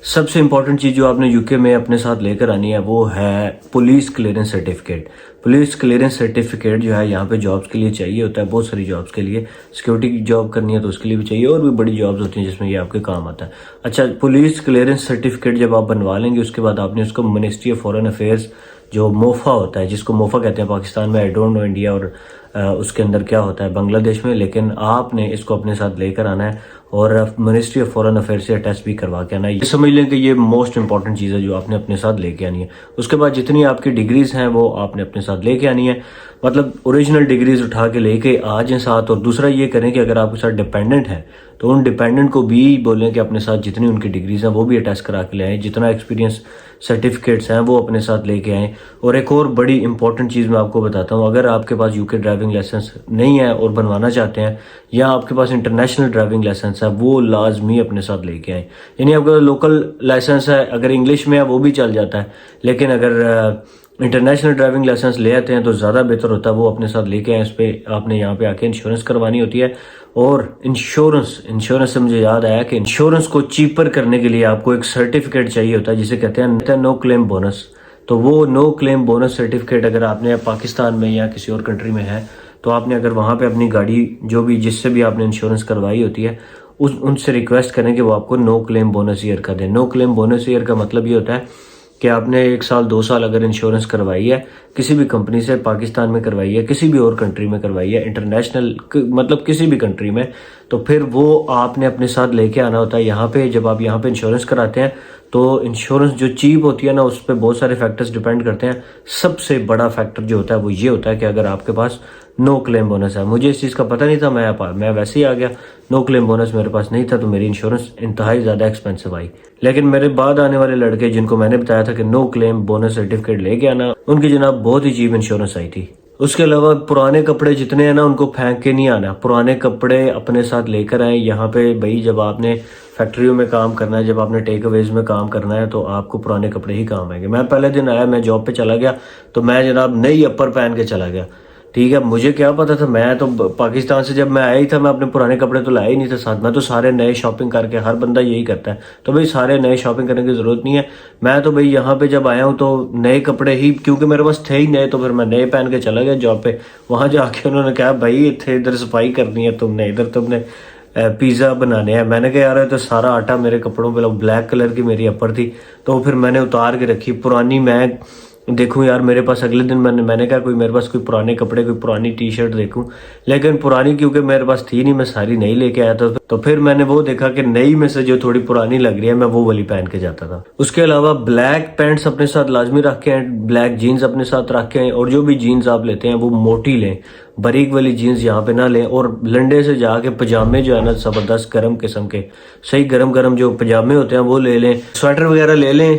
सबसे इम्पोर्टेंट चीज़ जो आपने यूके में अपने साथ लेकर आनी है वो है police clearance certificate. Police clearance certificate जो है यहाँ पे जॉब्स के लिए चाहिए होता है, बहुत सारी जॉब्स के लिए। सिक्योरिटी की जॉब करनी है तो उसके लिए भी चाहिए, और भी बड़ी जॉब्स होती हैं जिसमें ये आपके काम आता है। अच्छा, पुलिस क्लियरेंस सर्टिफिकेट जब आप बनवा लेंगे उसके बाद आपने उसको मिनिस्ट्री ऑफ फॉरेन अफेयर्स, जो मोफा होता है, जिसको मोफा कहते हैं पाकिस्तान में, आई डोंट नो इंडिया और उसके अंदर क्या होता है बांग्लादेश में, लेकिन आपने इसको अपने साथ लेकर आना है और मिनिस्ट्री ऑफ फॉरेन अफेयर्स से अटैच भी करवा के आना है। ये समझ लें कि ये मोस्ट इंपॉर्टेंट चीज़ है जो आपने अपने साथ लेके आनी है। उसके बाद जितनी आपकी डिग्रीज हैं वो आपने अपने साथ लेके आनी है, मतलब ओरिजिनल डिग्रीज उठा के लेके आ जाएं साथ। और दूसरा ये करें कि अगर आपके साथ डिपेंडेंट है तो उन डिपेंडेंट को भी बोलें कि अपने साथ जितनी उनकी डिग्रीज हैं वो भी अटैच करा के ले आएँ, जितना एक्सपीरियंस सर्टिफिकेट्स हैं वो अपने साथ लेके आएँ। और एक और बड़ी इंपॉर्टेंट चीज़ मैं आपको बताता हूँ, अगर आपके पास यूके ड्राइविंग लाइसेंस नहीं है और बनवाना चाहते हैं, या आपके पास इंटरनेशनल ड्राइविंग लाइसेंस है, वो लाजमी अपने साथ लेके आएँ। यानी अगर लोकल लाइसेंस है, अगर इंग्लिश में है वो भी चल जाता है, लेकिन अगर इंटरनेशनल ड्राइविंग लाइसेंस ले आते हैं तो ज़्यादा बेहतर होता है, वो अपने साथ लेके आए। इस पर आपने यहाँ पे आके इंश्योरेंस करवानी होती है। और इंश्योरेंस से मुझे याद आया कि इंश्योरेंस को चीपर करने के लिए आपको एक सर्टिफिकेट चाहिए होता है जिसे कहते हैं नो क्लेम बोनस। तो वो नो क्लेम बोनस सर्टिफिकेट अगर आपने पाकिस्तान में या किसी और कंट्री में है तो आपने अगर वहाँ पे अपनी गाड़ी जो भी जिससे भी आपने इंश्योरेंस करवाई होती है उनसे रिक्वेस्ट करें कि वो आपको नो क्लेम बोनस ईयर का दें। नो क्लेम बोनस ईयर का मतलब ये होता है कि आपने 1 साल 2 साल अगर इंश्योरेंस करवाई है किसी भी कंपनी से, पाकिस्तान में करवाई है, किसी भी और कंट्री में करवाई है, इंटरनेशनल मतलब किसी भी कंट्री में, तो फिर वो आपने अपने साथ लेके आना होता है यहाँ पे। जब आप यहाँ पे इंश्योरेंस कराते हैं तो इंश्योरेंस जो चीप होती है ना, उस पर बहुत सारे फैक्टर्स डिपेंड करते हैं। सबसे बड़ा फैक्टर जो होता है वो ये होता है कि अगर आपके पास नो क्लेम बोनस है। मुझे इस चीज़ का पता नहीं था, मैं वैसे ही आ गया, नो क्लेम बोनस मेरे पास नहीं था, तो मेरी इंश्योरेंस इंतहाई ज़्यादा एक्सपेंसिव आई। लेकिन मेरे बाद आने वाले लड़के जिनको मैंने बताया था कि नो क्लेम बोनस सर्टिफिकेट लेके आना, उनकी जनाब बहुत ही चीप इंश्योरेंस आई थी। उसके अलावा पुराने कपड़े जितने हैं ना उनको फेंक के नहीं आना, पुराने कपड़े अपने साथ लेकर आए यहाँ पे। भाई जब आपने फैक्ट्रियों में काम करना है, जब आपने टेक अवेज में काम करना है तो आपको पुराने कपड़े ही काम आएंगे। मैं पहले दिन आया, मैं जॉब पे चला गया तो मैं जनाब नई अपर पहन के चला गया। ठीक है, मुझे क्या पता था, मैं तो पाकिस्तान से जब मैं आया ही था, मैं अपने पुराने कपड़े तो लाया ही नहीं था साथ। मैं तो सारे नए शॉपिंग करके, हर बंदा यही करता है, तो भाई सारे नए शॉपिंग करने की ज़रूरत नहीं है। मैं तो भाई यहाँ पे जब आया हूँ तो नए कपड़े ही, क्योंकि मेरे पास थे ही नए, तो फिर मैं नए पहन के चला गया जॉब पे। वहाँ जाके उन्होंने कहा भाई इधर सफाई करनी है तुमने, इधर तुमने पिज़्ज़ा बनाने हैं। मैंने कहा यार तो सारा आटा मेरे कपड़ों पे, ब्लैक कलर की मेरी अपर थी, तो फिर मैंने उतार के रखी पुरानी। मैं देखूं यार मेरे पास अगले दिन मैंने कहा कोई मेरे पास कोई पुराने कपड़े, कोई पुरानी टी शर्ट देखूं, लेकिन पुरानी क्योंकि मेरे पास थी नहीं, मैं सारी नई लेके आया था। तो फिर मैंने वो देखा कि नई में से जो थोड़ी पुरानी लग रही है मैं वो वाली पहन के जाता था। उसके अलावा ब्लैक पैंट्स अपने साथ लाजमी रख के आए, ब्लैक जीन्स अपने साथ रख के आए, और जो भी जीन्स आप लेते हैं वो मोटी लें, बारीक वाली जीन्स यहाँ पे ना लें। और लंडे से जाके पजामे जो है ना जबरदस्त गर्म किस्म के, सही गर्म जो पजामे होते हैं वो ले लें, स्वेटर वगैरह ले लें।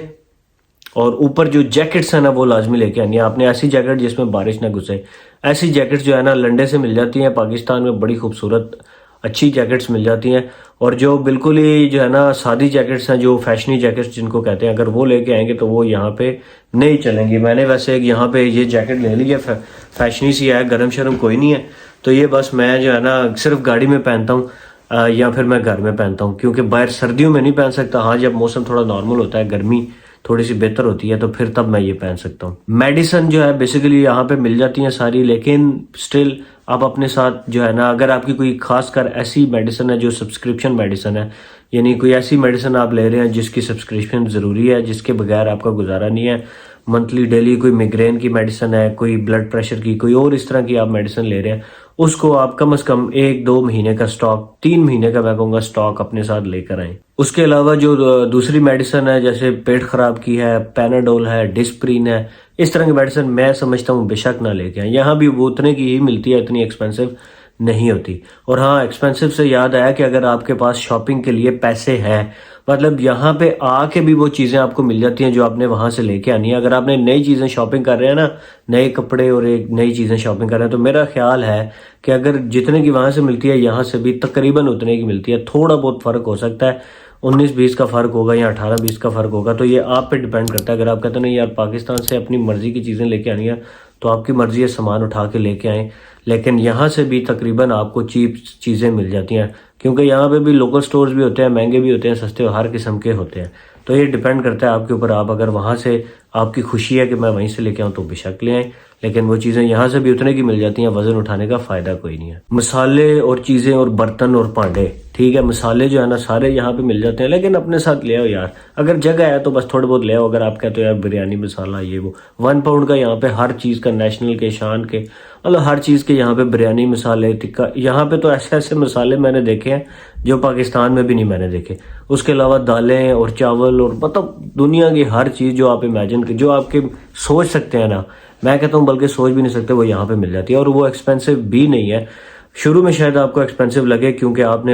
और ऊपर जो जैकेट्स है ना वो लाजमी लेके आनी है आपने, ऐसी जैकेट जिसमें बारिश ना घुसे। ऐसी जैकेट्स जो है ना लंडे से मिल जाती हैं, पाकिस्तान में बड़ी खूबसूरत अच्छी जैकेट्स मिल जाती हैं। और जो बिल्कुल ही जो है ना सादी जैकेट्स हैं, जो फैशनी जैकेट्स जिनको कहते हैं, अगर वो लेके आएंगे तो वो यहाँ पे नहीं चलेंगी। मैंने वैसे एक यहाँ पे ये जैकेट ले ली है, फैशनी सी है, गर्म शर्म कोई नहीं है, तो ये बस मैं जो है ना सिर्फ गाड़ी में पहनता हूँ या फिर मैं घर में पहनता हूँ, क्योंकि बाहर सर्दियों में नहीं पहन सकता। हाँ, जब मौसम थोड़ा नॉर्मल होता है, गर्मी थोड़ी सी बेहतर होती है, तो फिर तब मैं ये पहन सकता हूँ। मेडिसिन जो है बेसिकली यहाँ पे मिल जाती हैं सारी, लेकिन स्टिल आप अपने साथ जो है ना, अगर आपकी कोई खासकर ऐसी मेडिसिन है जो सब्सक्रिप्शन मेडिसिन है, यानी कोई ऐसी मेडिसिन आप ले रहे हैं जिसकी सब्सक्रिप्शन ज़रूरी है, जिसके बगैर आपका गुजारा नहीं है, मंथली डेली कोई मिग्रेन की मेडिसिन है, कोई ब्लड प्रेशर की, कोई और इस तरह की आप मेडिसिन ले रहे हैं, उसको आप कम से कम 1-2 महीने का स्टॉक, 3 महीने का मैं कहूँगा स्टॉक अपने साथ लेकर आएँ। उसके अलावा जो दूसरी मेडिसिन है, जैसे पेट खराब की है, पैनाडोल है, डिस्प्रिन है, इस तरह की मेडिसिन मैं समझता हूँ बेशक ना लेके आए। यहाँ भी वो उतने की ही मिलती है, इतनी एक्सपेंसिव नहीं होती। और हाँ, एक्सपेंसिव से याद आया कि अगर आपके पास शॉपिंग के लिए पैसे हैं, मतलब यहाँ पे आके भी वो चीज़ें आपको मिल जाती हैं जो आपने वहाँ से लेके आनी है। अगर आपने नई चीज़ें शॉपिंग कर रहे हैं ना, नए कपड़े और एक नई चीज़ें शॉपिंग कर रहे हैं, तो मेरा ख्याल है कि अगर जितने की वहाँ से मिलती है यहाँ से भी तकरीबन उतने की मिलती है। थोड़ा बहुत फ़र्क हो सकता है, 19-20 का फ़र्क होगा या 18-20 का फ़र्क होगा, तो ये आप पे डिपेंड करता है। अगर आप कहते हैं नहीं यार पाकिस्तान से अपनी मर्ज़ी की चीज़ें लेके आनी है, तो आपकी मर्ज़ी है सामान उठा के लेके आएँ, लेकिन यहाँ से भी तकरीबन आपको चीप चीज़ें मिल जाती हैं, क्योंकि यहाँ पे भी लोकल स्टोर्स भी होते हैं, महंगे भी होते हैं, सस्ते हर किस्म के होते हैं। तो ये डिपेंड करता है आपके ऊपर। आप अगर वहाँ से आपकी खुशी है कि मैं वहीं से लेके आऊँ तो बेशक ले आएँ, लेकिन वो चीज़ें यहाँ से भी उतने की मिल जाती हैं, वज़न उठाने का फ़ायदा कोई नहीं है। मसाले और चीज़ें और बर्तन और भांडे, ठीक है, मसाले जो है ना सारे यहाँ पे मिल जाते हैं, लेकिन अपने साथ ले आओ यार। अगर जगह है तो बस थोड़े बहुत ले आओ। अगर आप कहते हो यार बिरयानी मसाला ये वो, 1 पाउंड का यहाँ पे हर चीज़ का, नेशनल के, शान के, मतलब हर चीज़ के यहाँ पे बिरयानी मसाले, टिक्का, यहाँ पे तो ऐसे ऐसे मसाले मैंने देखे हैं जो पाकिस्तान में भी नहीं मैंने देखे। उसके अलावा दालें और चावल और मतलब दुनिया की हर चीज़ जो आप इमेजिन कर, जो आपके सोच सकते हैं ना, मैं कहता हूँ बल्कि सोच भी नहीं सकते, वो यहाँ पे मिल जाती है। और वो एक्सपेंसिव भी नहीं है। शुरू में शायद आपको एक्सपेंसिव लगे क्योंकि आपने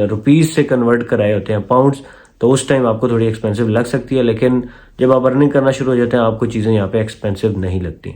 रुपीज़ से कन्वर्ट कराए होते हैं पाउंड्स, तो उस टाइम आपको थोड़ी एक्सपेंसिव लग सकती है, लेकिन जब आप अर्निंग करना शुरू हो जाते हैं आपको चीज़ें यहाँ पे एक्सपेंसिव नहीं लगती।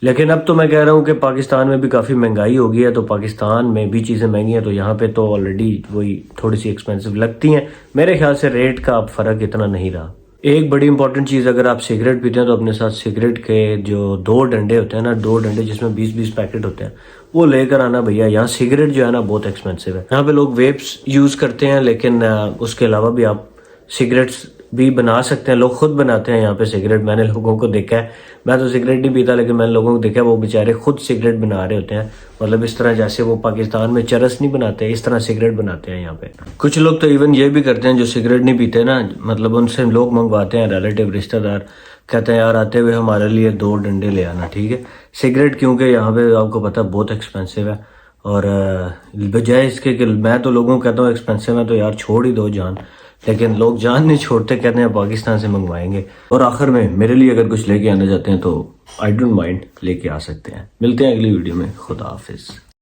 लेकिन अब तो मैं कह रहा हूँ कि पाकिस्तान में भी काफ़ी महंगाई हो गई है, तो पाकिस्तान में भी चीज़ें महंगी हैं, तो यहाँ पे तो ऑलरेडी वही थोड़ी सी एक्सपेंसिव लगती हैं। मेरे ख्याल से रेट का अब फ़र्क इतना नहीं रहा। एक बड़ी इंपॉर्टेंट चीज़, अगर आप सिगरेट पीते हैं तो अपने साथ सिगरेट के जो 2 डंडे होते हैं ना, 2 डंडे जिसमें 20-20 पैकेट होते हैं, वो लेकर आना भैया। यहाँ सिगरेट जो है ना बहुत एक्सपेंसिव है। यहाँ पे लोग वेप्स यूज़ करते हैं, लेकिन उसके अलावा भी आप सिगरेट्स भी बना सकते हैं। लोग खुद बनाते हैं यहाँ पे सिगरेट, मैंने लोगों को देखा है। मैं तो सिगरेट नहीं पीता, लेकिन मैंने लोगों को देखा है वो बेचारे खुद सिगरेट बना रहे होते हैं। मतलब इस तरह जैसे वो पाकिस्तान में चरस नहीं बनाते, इस तरह सिगरेट बनाते हैं यहाँ पे। कुछ लोग तो इवन ये भी करते हैं जो सिगरेट नहीं पीते ना, मतलब उनसे लोग मंगवाते हैं, रिलेटिव, रिश्तेदार, कहते हैं यार आते हुए हमारे लिए 2 डंडे ले आना, ठीक है, सिगरेट, क्योंकि यहाँ पे आपको पता है बहुत एक्सपेंसिव है। और बजाय इसके कि मैं तो लोगों को कहता हूँ एक्सपेंसिव है तो यार छोड़ ही दो जान, लेकिन लोग जान नहीं छोड़ते, कहते हैं पाकिस्तान से मंगवाएंगे। और आखिर में मेरे लिए अगर कुछ लेके आना चाहते हैं तो आई डोंट माइंड, लेके आ सकते हैं। मिलते हैं अगली वीडियो में। खुदा हाफिज।